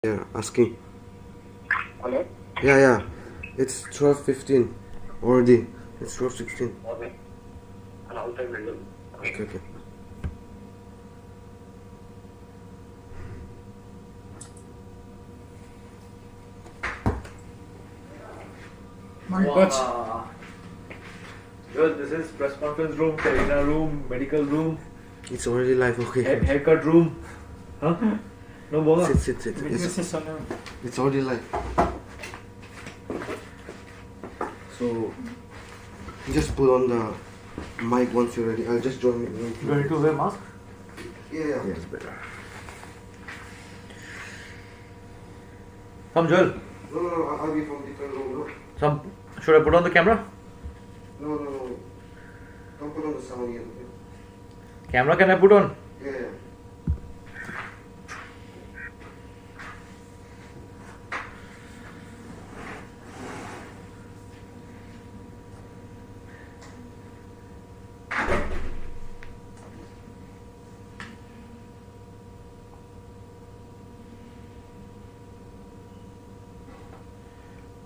Yeah, asking. Hello? Yeah. It's 12:15 already. It's 12:16. Okay. And outside window. Okay. Wow. Well, this is press conference room, arena room, medical room, It's already live. Okay. haircut room. Huh? No boga. Sit. It's already live. So just put on the mic once you're ready. I'll just join you. You need to wear mask? Yeah. Yes, better. Come, Joel. No. I'll be from different room. Should I put on the camera? No. Don't put on the sound yet. Okay? Camera can I put on? Yeah.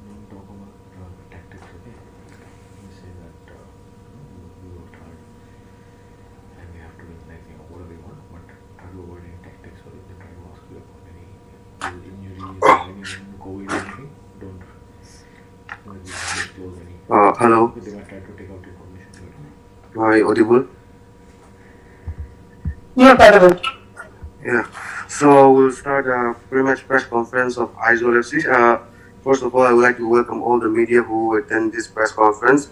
Don't talk about tactics, okay? We say that we worked hard and we have to win like whatever we want, but try to avoid any tactics or if they try to ask you about any injuries or any COVID or anything, don't disclose any. Hello. They might try to take out information. Am I audible? Yeah, audible. Yeah. So we'll start a pre-match press conference of Aizawl FC. First of all, I would like to welcome all the media who attend this press conference.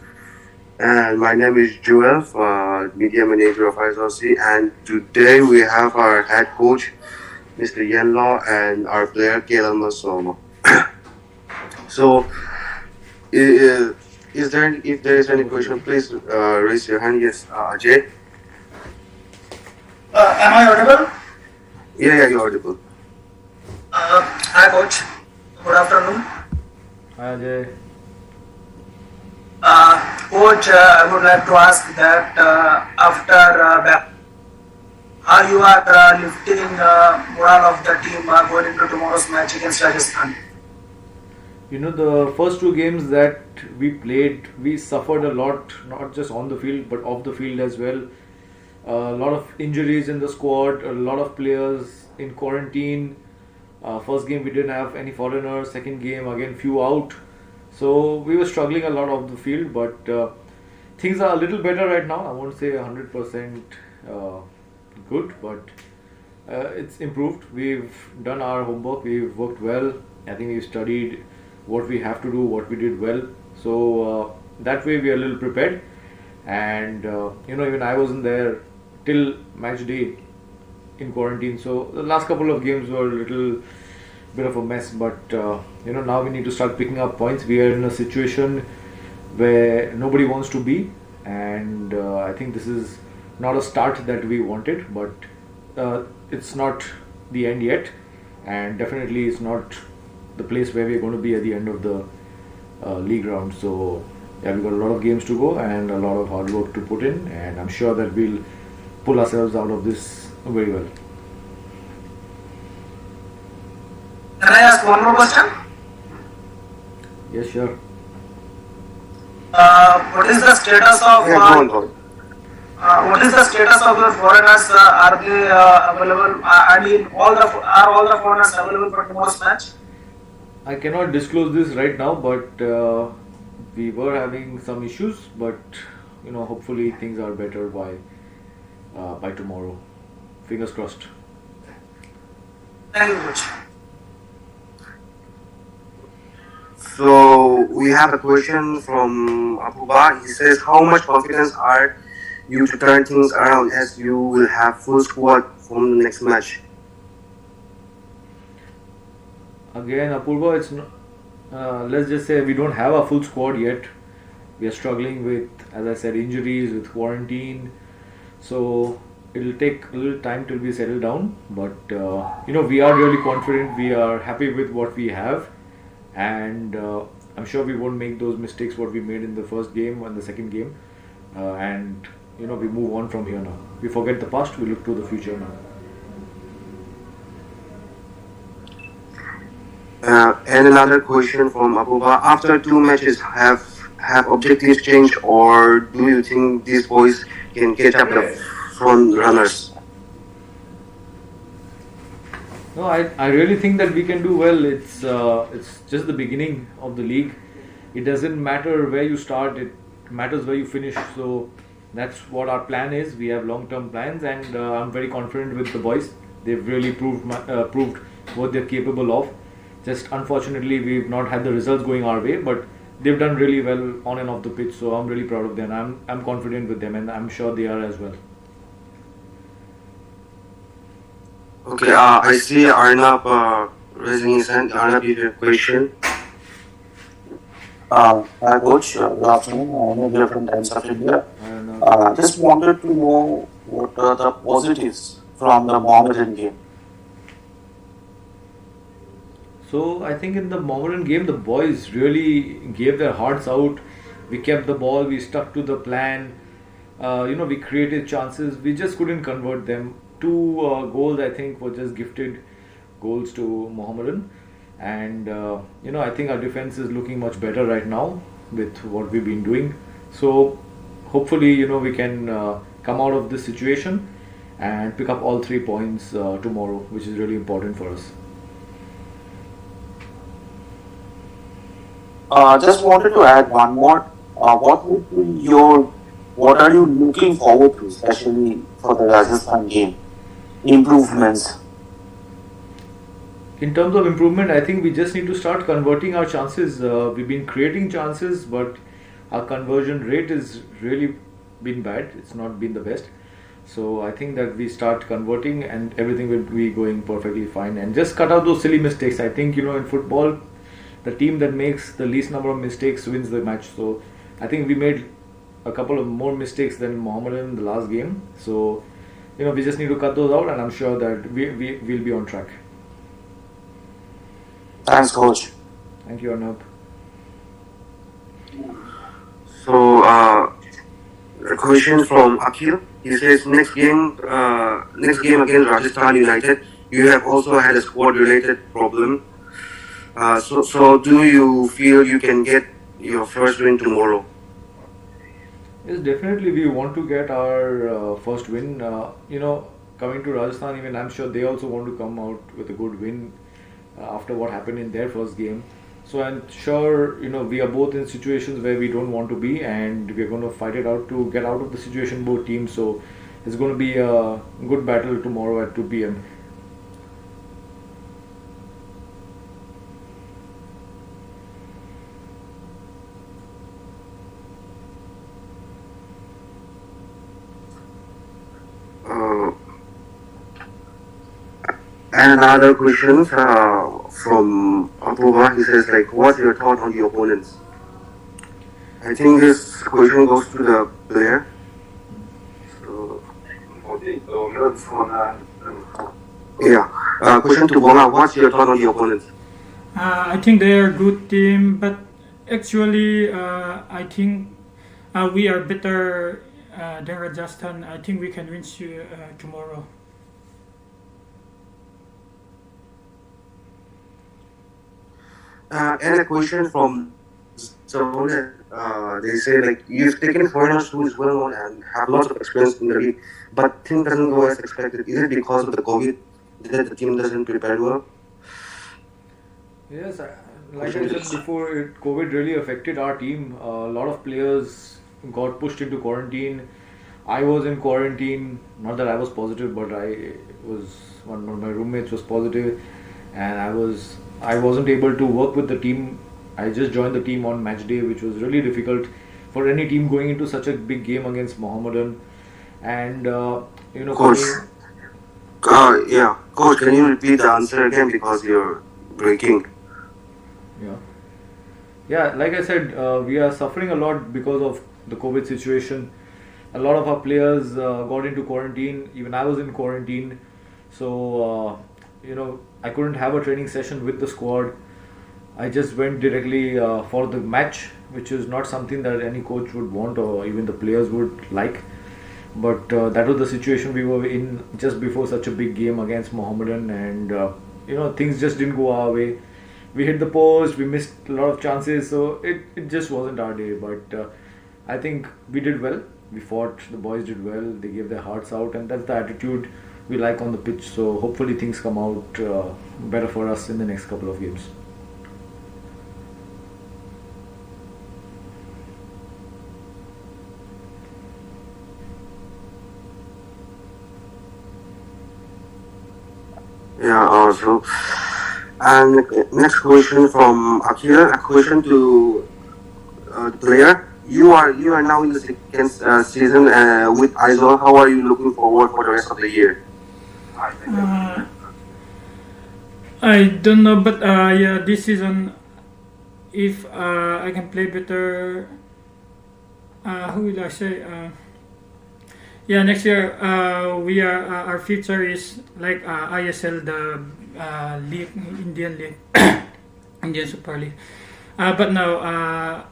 And my name is Joel, media manager of Aizawl FC. And today we have our head coach, Mr. Yanlaw, and our player, Lalmalsawma. So, if there is any question, please raise your hand. Yes, Ajay. Am I audible? Yeah, you're audible. Hi, coach. Good afternoon. Hi, Ajay. Coach, I would like to ask that after how you are lifting morale of the team going into tomorrow's match against Rajasthan. You know, the first two games that we played, we suffered a lot, not just on the field, but off the field as well. A lot of injuries in the squad, a lot of players in quarantine. First game we didn't have any foreigners, second game again few out. So we were struggling a lot off the field, but things are a little better right now. I won't say 100% good, but it's improved. We've done our homework, we've worked well. I think we've studied what we have to do, what we did well. So that way we are a little prepared. And even I wasn't there till match day in quarantine. So the last couple of games were a little bit of a mess, but now we need to start picking up points. We are in a situation where nobody wants to be, and I think this is not a start that we wanted, but it's not the end yet, and definitely it's not the place where we're going to be at the end of the league round. So yeah, we've got a lot of games to go and a lot of hard work to put in, and I'm sure that we'll pull ourselves out of this very well. Can I ask one more question? Yes, sure. What is the status of what is the status of your foreigners? Are they available? I mean, are all the foreigners available for tomorrow's match? I cannot disclose this right now, but we were having some issues, but hopefully things are better by tomorrow. Fingers crossed. Thank you, coach. So we have a question from Abuba. He says, how much confidence are you to turn things around as you will have full squad from the next match? Again, Apurva, it's not, let's just say we don't have a full squad yet. We are struggling with, as I said, injuries, with quarantine. So it'll take a little time till we settle down. But we are really confident. We are happy with what we have, and I'm sure we won't make those mistakes what we made in the first game and the second game. And we move on from here now. We forget the past. We look to the future now. And another question from Abuba: after two matches, have objectives changed, or do you think these boys can catch up the front runners? No, I really think that we can do well. It's just the beginning of the league. It doesn't matter where you start; it matters where you finish. So that's what our plan is. We have long-term plans, and I'm very confident with the boys. They've really proved what they're capable of. Just unfortunately, we've not had the results going our way, but they've done really well on and off the pitch. So I'm really proud of them. I'm confident with them, and I'm sure they are as well. Okay, I see Arnab raising his hand. Arnab, you have a question? Hi coach, good afternoon. I'm here from Times of India. And Just wanted to know what are the positives from the Mohammedan game. So I think in the Mohammedan game, the boys really gave their hearts out. We kept the ball. We stuck to the plan. We created chances. We just couldn't convert them. Two goals, I think, were just gifted goals to Mohammedan. And I think our defense is looking much better right now with what we've been doing. So hopefully, we can come out of this situation and pick up all 3 points tomorrow, which is really important for us. Just wanted to add one more. What are you looking forward to, especially for the Rajasthan game? Improvements. In terms of improvement, I think we just need to start converting our chances. We've been creating chances, but our conversion rate has really been bad. It's not been the best. So I think that we start converting and everything will be going perfectly fine. And just cut out those silly mistakes. I think, in football, the team that makes the least number of mistakes wins the match. So I think we made a couple of more mistakes than Mohammedan in the last game. So, we just need to cut those out, and I'm sure that we'll be on track. Thanks, coach. Thank you, Arnab. So, a question from Akhil. He says next game against Rajasthan United, you have also had a squad-related problem. So do you feel you can get your first win tomorrow? Yes, definitely we want to get our first win. Coming to Rajasthan, even I'm sure they also want to come out with a good win after what happened in their first game. So I'm sure, we are both in situations where we don't want to be, and we're going to fight it out to get out of the situation, both teams. So it's going to be a good battle tomorrow at 2 p.m. Uh, and another question from Apuba. He says, what's your thought on the opponents? I think this question goes to the player. So, yeah. Question to Bonga. What's your thought on the opponents? I think they are a good team, but actually, I think we are better than Rajasthan. I think we can win tomorrow. And a question from someone they say you've taken foreigners who is well known and have lots of experience in the league, but things doesn't go as expected. Is it because of the COVID that the team doesn't prepare well? Yes, like I said before, COVID really affected our team. A lot of players got pushed into quarantine. I was in quarantine. Not that I was positive, but one of my roommates was positive, and I wasn't able to work with the team. I just joined the team on match day, which was really difficult for any team going into such a big game against Mohammedan. And Coach, Coach, can you repeat the answer again because you're breaking? Yeah, like I said, we are suffering a lot because of the COVID situation. A lot of our players got into quarantine. Even I was in quarantine. So, I couldn't have a training session with the squad. I just went directly for the match, which is not something that any coach would want or even the players would like. But that was the situation we were in just before such a big game against Mohammedan, and things just didn't go our way. we hit the post, we missed a lot of chances, so it just wasn't our day. But I think we did well. We fought, the boys did well, they gave their hearts out, and that's the attitude we like on the pitch. So hopefully things come out better for us in the next couple of games. Yeah, also. And next question from Akira, a question to the player. You are now in the second season with Aizawl. How are you looking forward for the rest of the year? I don't know, but yeah, this season, if I can play better, who will I say? Yeah, next year we are our future is like ISL, the league, Indian league, Indian Super League. But now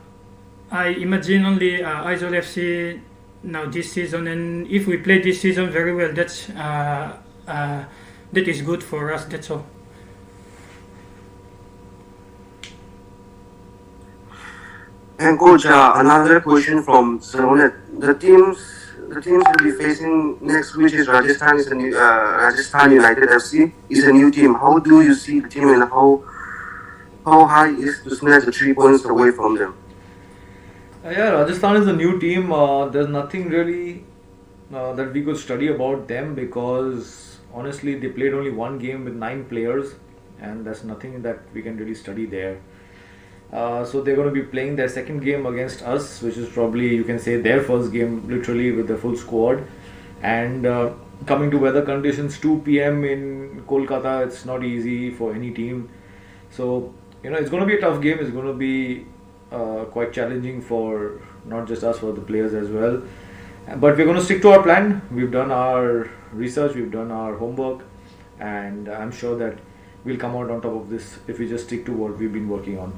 I imagine only Aizawl FC now this season, and if we play this season very well, that is good for us. That's all. And coach, another question from Sonet. The teams will be facing next, which is Rajasthan, is a new, Rajasthan United FC is a new team. How do you see the team, and how high is to snatch the 3 points away from them? Yeah, Rajasthan is a new team. There's nothing really that we could study about them, because honestly they played only one game with 9 players, and that's nothing that we can really study there. So they're going to be playing their second game against us, which is probably, you can say, their first game literally with the full squad. And coming to weather conditions, 2 p.m. in Kolkata, it's not easy for any team. So it's going to be a tough game. It's going to be quite challenging for not just us, for the players as well. But we're going to stick to our plan. We've done our research, we've done our homework, and I'm sure that we'll come out on top of this if we just stick to what we've been working on.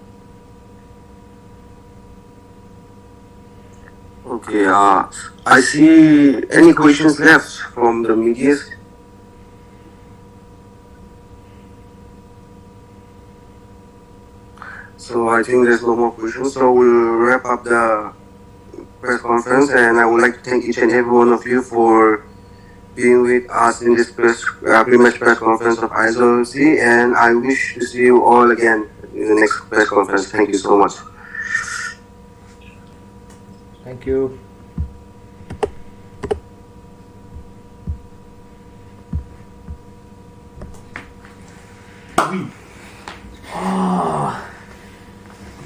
Okay, I see any questions left from the media. So I think there's no more questions. So we'll wrap up the press conference, and I would like to thank each and every one of you for being with us in this pre-match press conference of Aizawl FC, and I wish to see you all again in the next press conference. Thank you so much. Thank you.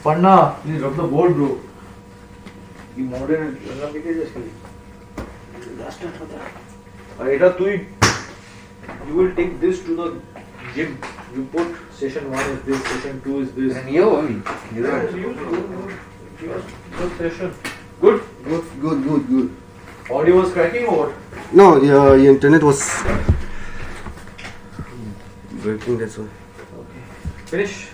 Panna, please drop the board, bro. You modern you will take this to the gym. You put session 1 is this, session 2 is this. And good session. Good? Good. Audio was cracking or what? No, your internet was breaking, that's why. Okay. Finish.